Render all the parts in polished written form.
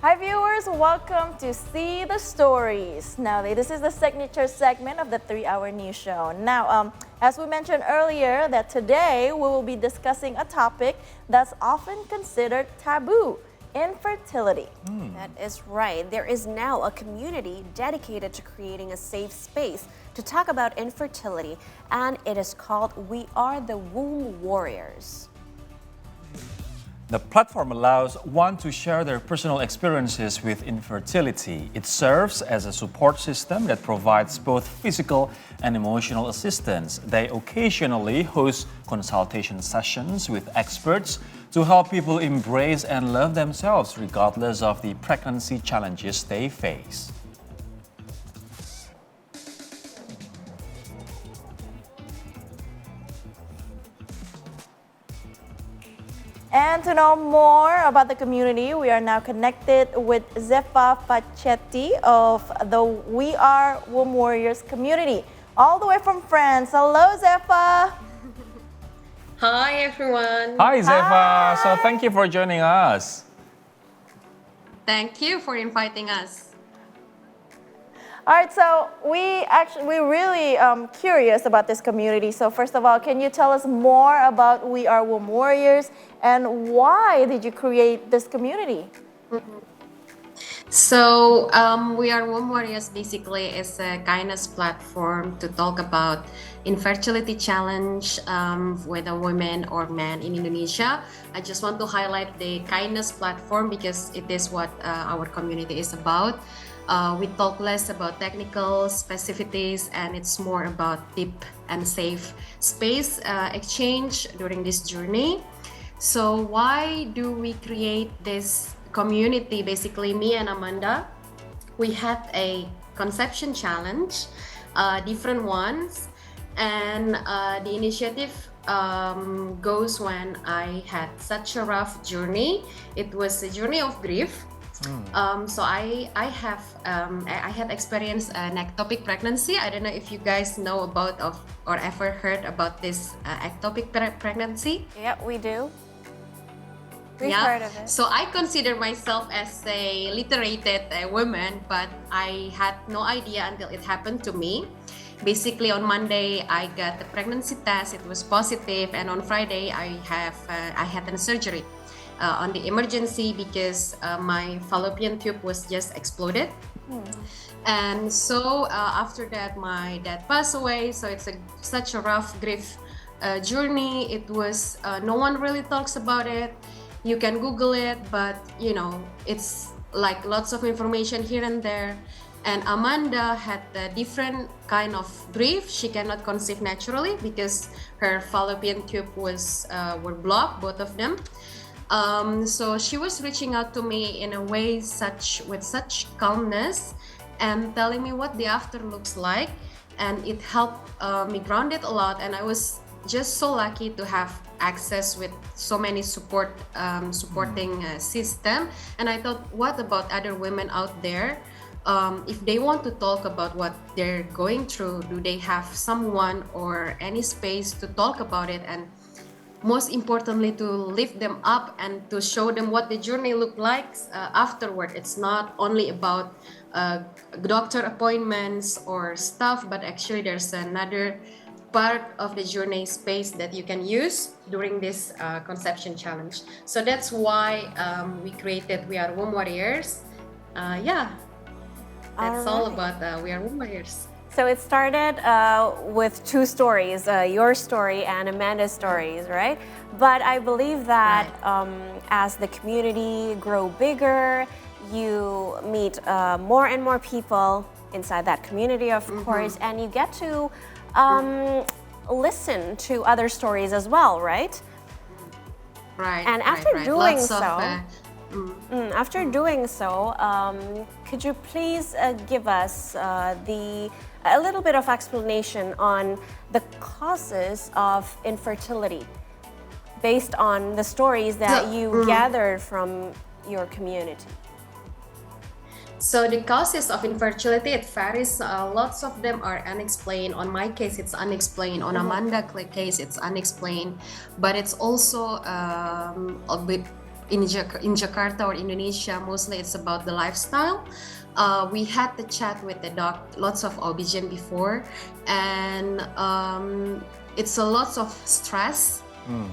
Hi viewers, welcome to See the Stories. Now this is the signature segment of the 3-hour news show. Now, as we mentioned earlier, that today we will be discussing a topic that's often considered taboo, infertility. That is right. There is now a community dedicated to creating a safe space to talk about infertility, and it is called We Are the Wom Warriors. The platform allows one to share their personal experiences with infertility. It serves as a support system that provides both physical and emotional assistance. They occasionally host consultation sessions with experts to help people embrace and love themselves regardless of the pregnancy challenges they face. And to know more about the community, we are now connected with Zefa Fachetti of the We Are Wom Warriors community, all the way from France. Hello, Zefa. Hi, everyone. Hi, Zefa. Hi. So thank you for joining us. Thank you for inviting us. All right, so we're really curious about this community. So first of all, can you tell us more about We Are Wom Warriors and why did you create this community? So, We Are Wom Warriors basically is a kindness platform to talk about infertility challenge whether women or men in Indonesia. I just want to highlight the kindness platform because it is what our community is about. We talk less about technical specificities and it's more about deep and safe space exchange during this journey. So why do we create this community? Basically, me and Amanda, we had a conception challenge, different ones, and the initiative goes when I had such a rough journey. It was a journey of grief. So I had experienced an ectopic pregnancy. I don't know if you guys know about or ever heard about this ectopic pregnancy. Yeah, we do. We've heard of it. So I consider myself as a literated woman, but I had no idea until it happened to me. Basically, on Monday I got the pregnancy test. It was positive, and on Friday I had a surgery on the emergency because my fallopian tube was just exploded. And so after that my dad passed away. So it's such a rough grief journey. It was no one really talks about it. You can Google it, but you know, it's like lots of information here and there. And Amanda had a different kind of grief. She cannot conceive naturally because her fallopian tube were blocked, both of them. So she was reaching out to me in a way with such calmness and telling me what the after looks like, and it helped me ground it a lot. And I was just so lucky to have access with so many supporting system. And I thought, what about other women out there? If they want to talk about what they're going through, do they have someone or any space to talk about it? And most importantly, to lift them up and to show them what the journey looked like afterward. It's not only about doctor appointments or stuff, but actually there's another part of the journey space that you can use during this conception challenge. So that's why we created We Are Wom Warriors. That's all about We Are Wom Warriors. So it started with two stories, your story and Amanda's stories, right? But I believe that as the community grow bigger, you meet more and more people inside that community, of course, and you get to listen to other stories as well, right? Right. And after right. doing Lots so, of, doing so, could you please give us a little bit of explanation on the causes of infertility based on the stories that you gathered from your community? So the causes of infertility, it varies. Lots of them are unexplained. On my case, it's unexplained. On Amanda's case, it's unexplained. But it's also a bit in Jakarta or Indonesia, mostly it's about the lifestyle. We had the chat with the lots of OB-GYN before, and it's a lot of stress,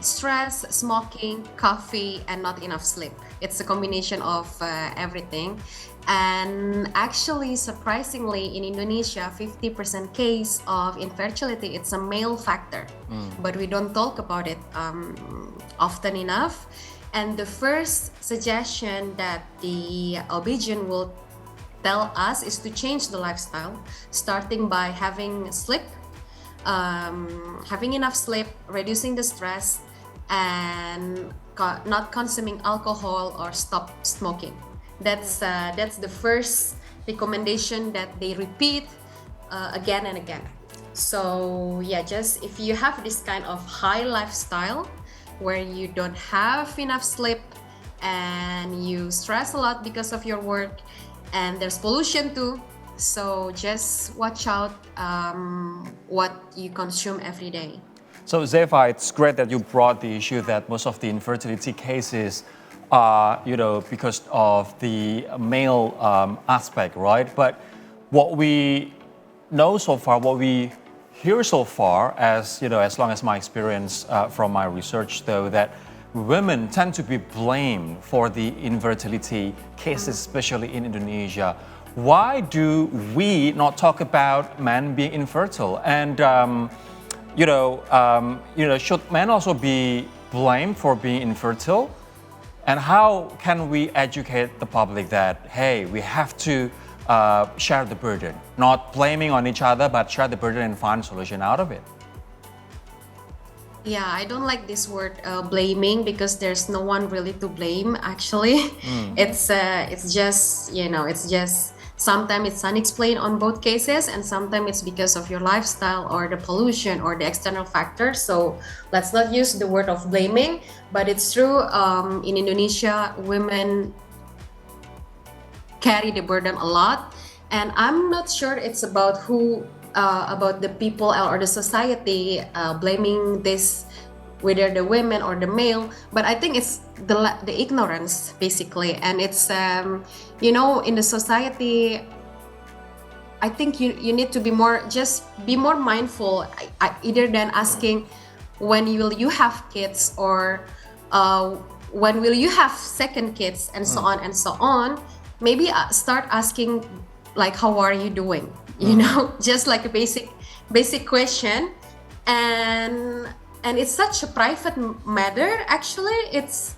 smoking, coffee, and not enough sleep. It's a combination of everything. And actually, surprisingly, in Indonesia, 50% case of infertility, it's a male factor, but we don't talk about it often enough. And the first suggestion that the OB-GYN will tell us is to change the lifestyle, starting by having sleep, having enough sleep, reducing the stress, and not consuming alcohol or stop smoking. That's the first recommendation that they repeat again and again. So yeah, just if you have this kind of high lifestyle where you don't have enough sleep and you stress a lot because of your work, and there's pollution too, so just watch out what you consume every day. So Zefa, it's great that you brought the issue that most of the infertility cases because of the male aspect, right? But what we know so far, what we hear so far, as long as my experience from my research, though, that women tend to be blamed for the infertility cases, especially in Indonesia. Why do we not talk about men being infertile? And should men also be blamed for being infertile? And how can we educate the public that, hey, we have to share the burden, not blaming on each other, but share the burden and find a solution out of it? Yeah, I don't like this word blaming, because there's no one really to blame actually. It's just, it's just sometimes it's unexplained on both cases, and sometimes it's because of your lifestyle or the pollution or the external factors. So let's not use the word of blaming, but it's true, in Indonesia, women carry the burden a lot, and I'm not sure it's about about the people or the society blaming this, whether the women or the male, but I think it's the ignorance basically. And it's in the society, I think you need to be more mindful, either than asking when will you have kids, or when will you have second kids, and so on and so on. Maybe start asking like, how are you doing, just like a basic question. And it's such a private matter actually. It's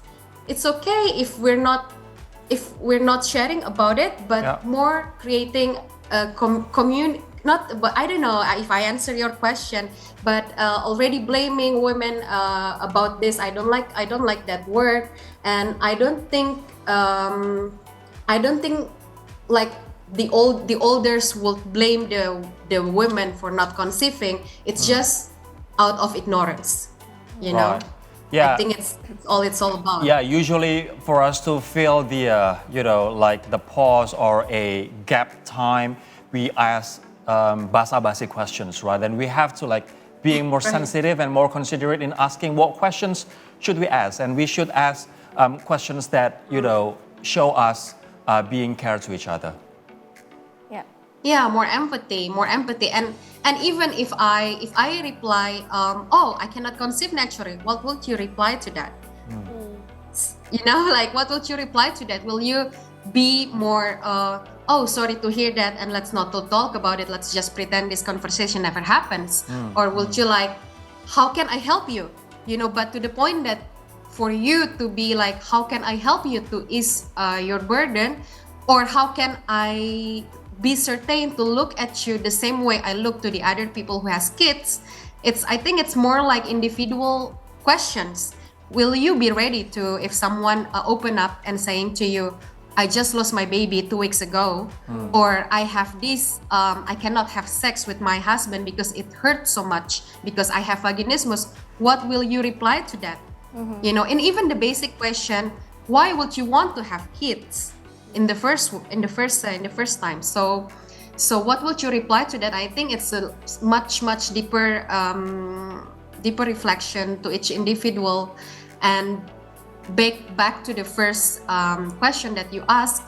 okay if we're not sharing about it, but more creating a but I don't know if I answer your question, but already blaming women about this, I don't like that word. And I don't think like the elders will blame the women for not conceiving. It's just out of ignorance, Right. Yeah. I think it's all about. Yeah, usually for us to fill the like the pause or a gap time, we ask basa-basi questions, right? And we have to like being more sensitive and more considerate in asking what questions should we ask, and we should ask questions that show us being care to each other. Yeah, more empathy, and even if I reply, I cannot conceive naturally, what would you reply to that? Like, what would you reply to that? Will you be more, sorry to hear that, and let's not talk about it, let's just pretend this conversation never happens? Or would you like, how can I help you? But to the point that for you to be like, how can I help you to ease your burden? Or how can I be certain to look at you the same way I look to the other people who has kids? I think it's more like individual questions. Will you be ready to, if someone open up and saying to you, I just lost my baby 2 weeks ago, or I have this, I cannot have sex with my husband because it hurts so much because I have vaginismus, what will you reply to that? And even the basic question, why would you want to have kids in the first time? So what would you reply to that? I think it's a much deeper reflection to each individual, and back to the first question that you asked,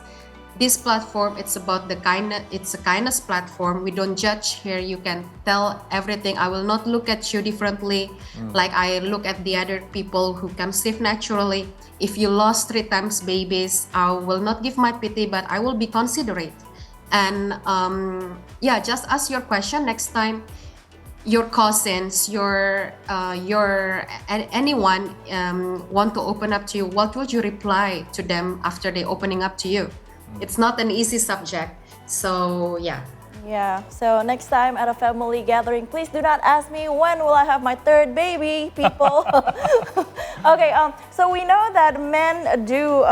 this platform, it's about it's a kindness platform. We don't judge here. You can tell everything. I will not look at you differently like I look at the other people who conceive naturally. If you lost 3 times babies, I will not give my pity, but I will be considerate. And just ask your question next time. Your cousins, anyone want to open up to you, what would you reply to them after they opening up to you? It's not an easy subject. So yeah. Yeah, so next time at a family gathering, please do not ask me when will I have my 3rd baby, people. Okay, so we know that men do,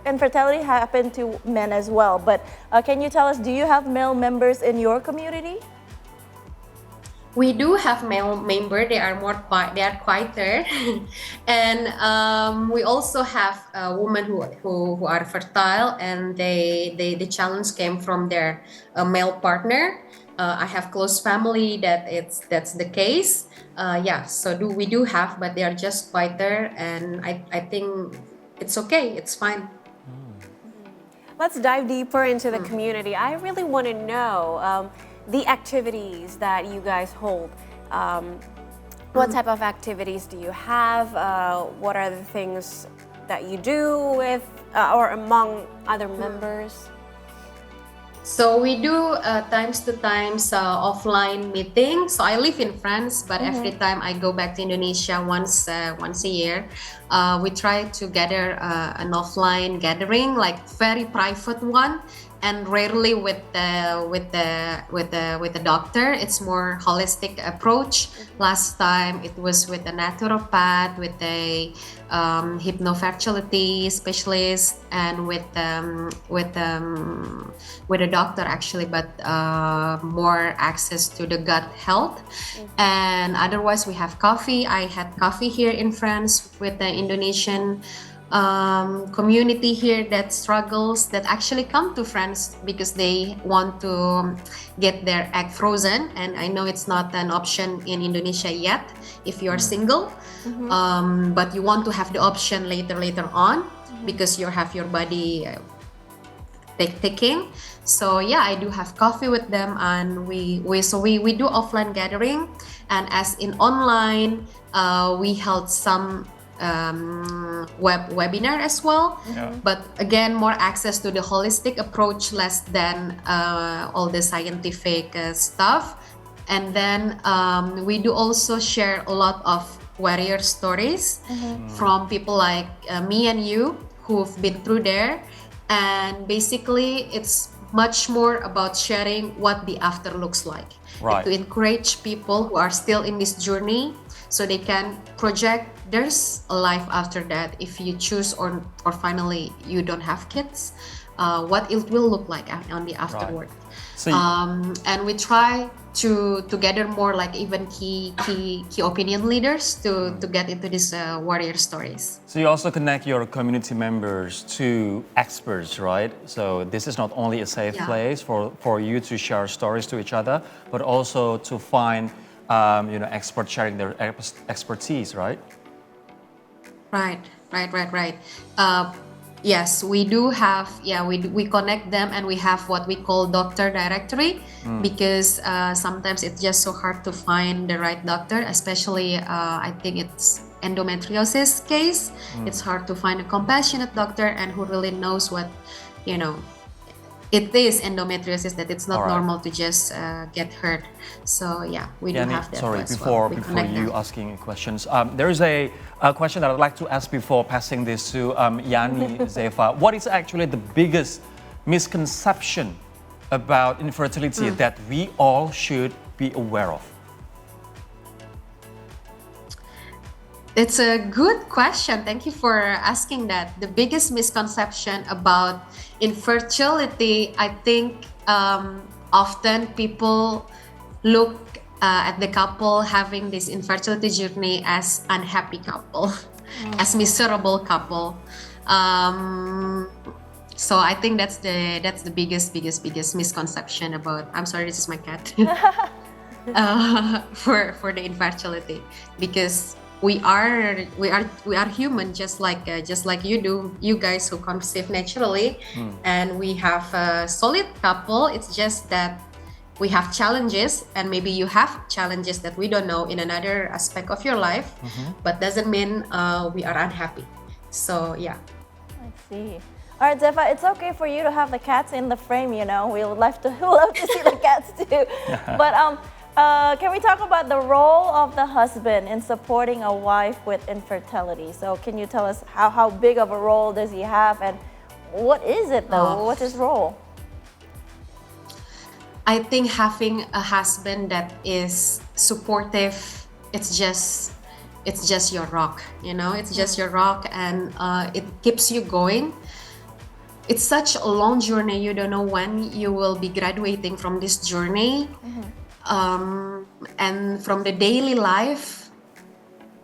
infertility happen to men as well, but can you tell us, do you have male members in your community? We do have male member. They are quieter, and we also have women who are fertile, and the challenge came from their male partner. I have close family that's the case. So we do have, but they are just quieter, and I think it's okay. It's fine. Let's dive deeper into the community. I really want to know the activities that you guys hold. What type of activities do you have? What are the things that you do with or among other members? So we do times to times offline meetings. So I live in France, but every time I go back to Indonesia once a year, we try to gather an offline gathering, like very private one, and rarely with the doctor. It's more holistic approach. Last time it was with a naturopath, with a hypnofertility specialist, and with a doctor actually, but more access to the gut health. And otherwise we have coffee. I had coffee here in France with the Indonesian community here that struggles, that actually come to France because they want to get their egg frozen, and I know it's not an option in Indonesia yet if you are single, but you want to have the option later on because you have your body taking. So yeah, I do have coffee with them, and we do offline gathering, and as in online we held some webinar as well, but again more access to the holistic approach, less than all the scientific stuff. And then we do also share a lot of warrior stories from people like me and you who've been through there, and basically it's much more about sharing what the after looks like, to encourage people who are still in this journey so they can project there's a life after that if you choose or finally you don't have kids, what it will look like on the afterward. So and we try to gather more like even key opinion leaders to get into these warrior stories. So you also connect your community members to experts, right? So this is not only a safe place for you to share stories to each other, but also to find experts sharing their expertise, right? Right. Yes, we do have, we connect them, and we have what we call doctor directory, because sometimes it's just so hard to find the right doctor, especially I think it's endometriosis case. It's hard to find a compassionate doctor and who really knows what, it is endometriosis, that it's not normal to just get hurt. So yeah, we do have that. Sorry, as before well. you asking questions, there is a question that I'd like to ask before passing this to Yani, Zefa. What is actually the biggest misconception about infertility that we all should be aware of? It's a good question. Thank you for asking that. The biggest misconception about infertility, I think often people look at the couple having this infertility journey as unhappy couple, as miserable couple. So I think that's the biggest misconception about. I'm sorry, this is my cat. For the infertility, because we are human, just like you guys who conceive naturally, and we have a solid couple. It's just that we have challenges, and maybe you have challenges that we don't know in another aspect of your life, but doesn't mean we are unhappy. So yeah. I see. All right, Zefa, it's okay for you to have the cats in the frame, you know. We would love to love to see the cats too. But can we talk about the role of the husband in supporting a wife with infertility? So can you tell us how big of a role does he have, and what is it though? What's his role? I think having a husband that is supportive, it's just your rock, you know. It's just your rock, and it keeps you going. It's such a long journey. You don't know when you will be graduating from this journey, and from the daily life.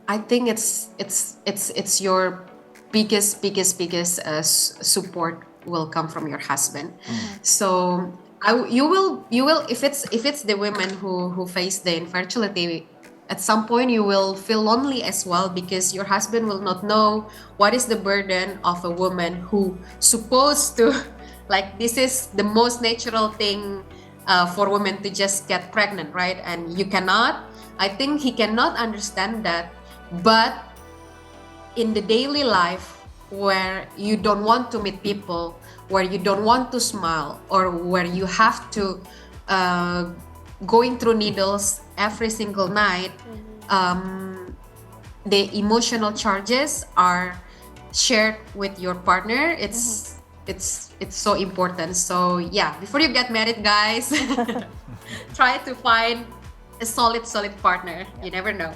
I think it's your biggest support will come from your husband. So you will if it's the women who face the infertility, at some point you will feel lonely as well, because your husband will not know what is the burden of a woman who supposed to, like, this is the most natural thing for women to just get pregnant, right? And you cannot. I think he cannot understand that. But in the daily life, where you don't want to meet people, where you don't want to smile, or where you have to going through needles every single night, the emotional charges are shared with your partner. It's so important. So yeah, before you get married, guys, try to find a solid partner. You never know.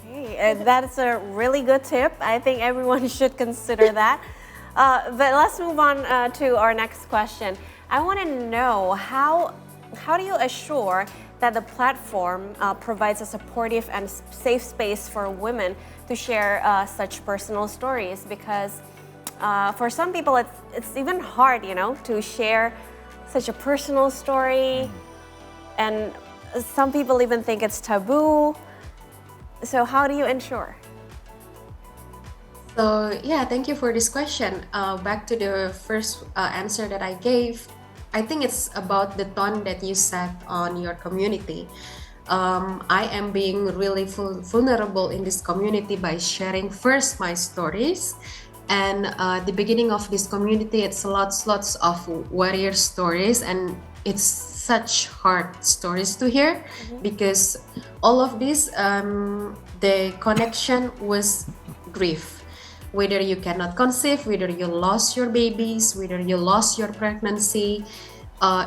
Okay, that's a really good tip. I think everyone should consider that. But let's move on to our next question. I want to know how do you assure that the platform provides a supportive and safe space for women to share such personal stories? Because for some people, it's even hard, you know, to share such a personal story, and some people even think it's taboo. So how do you ensure? So yeah, thank you for this question. Back to the first answer that I gave, I think it's about the tone that you set on your community. I am being really vulnerable in this community by sharing first my stories. And the beginning of this community, it's lots of warrior stories, and it's such hard stories to hear, because all of this, the connection was grief. Whether you cannot conceive, whether you lost your babies, whether you lost your pregnancy,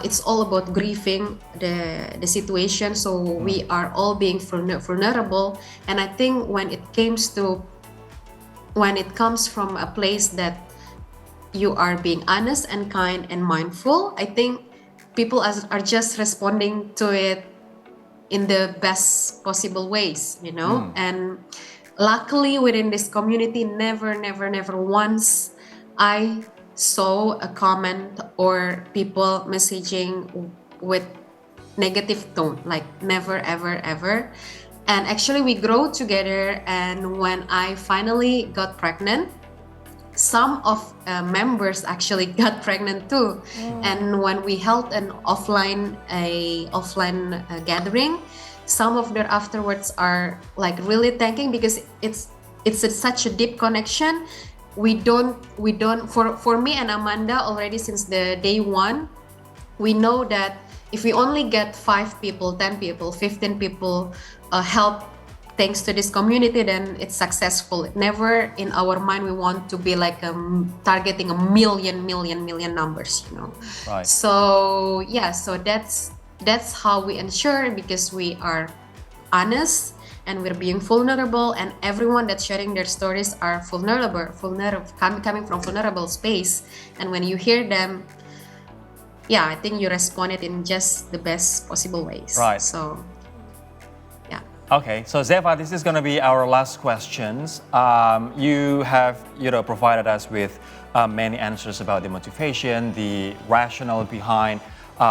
it's all about grieving the situation. So we are all being vulnerable, and I think when it comes from a place that you are being honest and kind and mindful, I think people are just responding to it in the best possible ways, you know. And luckily within this community, never once I saw a comment or people messaging with negative tone, like never ever. And actually we grow together, and when I finally got pregnant, some of members actually got pregnant too. And when we held an offline gathering, some of them afterwards are like really thanking, because it's such a deep connection. We don't for me and Amanda, already since the day one, we know that if we only get 5 people, 10 people, 15 people help thanks to this community, then it's successful. Never in our mind we want to be like targeting a million numbers, you know. Right. So yeah, so that's how we ensure, because we are honest and we're being vulnerable, and everyone that's sharing their stories are vulnerable coming from vulnerable space. And when you hear them, yeah, I think you respond it in just the best possible ways. Right. So okay, so Zefa, this is going to be our last questions. You have, provided us with many answers about the motivation, the rationale behind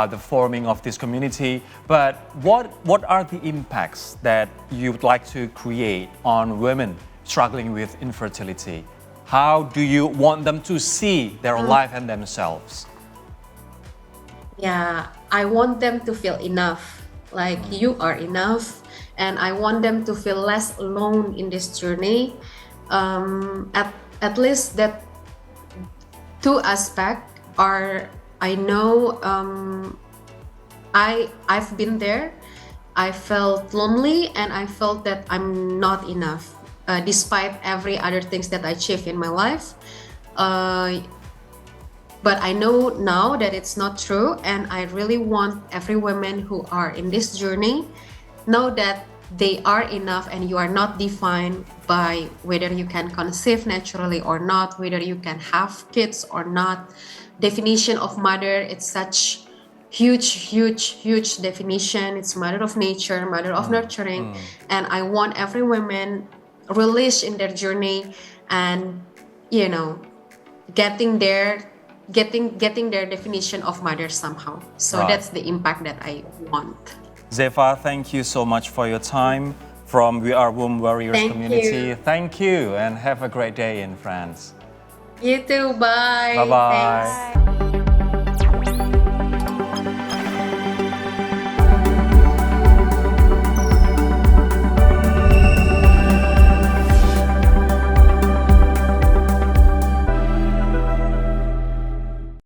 the forming of this community. But what are the impacts that you would like to create on women struggling with infertility? How do you want them to see their life and themselves? Yeah, I want them to feel enough, like you are enough, and I want them to feel less alone in this journey. At least that two aspects are, I know, I've been there. I felt lonely and I felt that I'm not enough, despite every other things that I achieved in my life. But I know now that it's not true, and I really want every woman who are in this journey know that they are enough, and you are not defined by whether you can conceive naturally or not, whether you can have kids or not. Definition of mother, it's such huge definition. It's mother of nature, mother of nurturing, and I want every woman released in their journey and getting their definition of mother somehow. So Right. that's the impact that I want. Zefa, thank you so much for your time from We Are Wom Warriors Thank community. you. Thank you and have a great day in France. You too. Bye. Bye-bye. Thanks.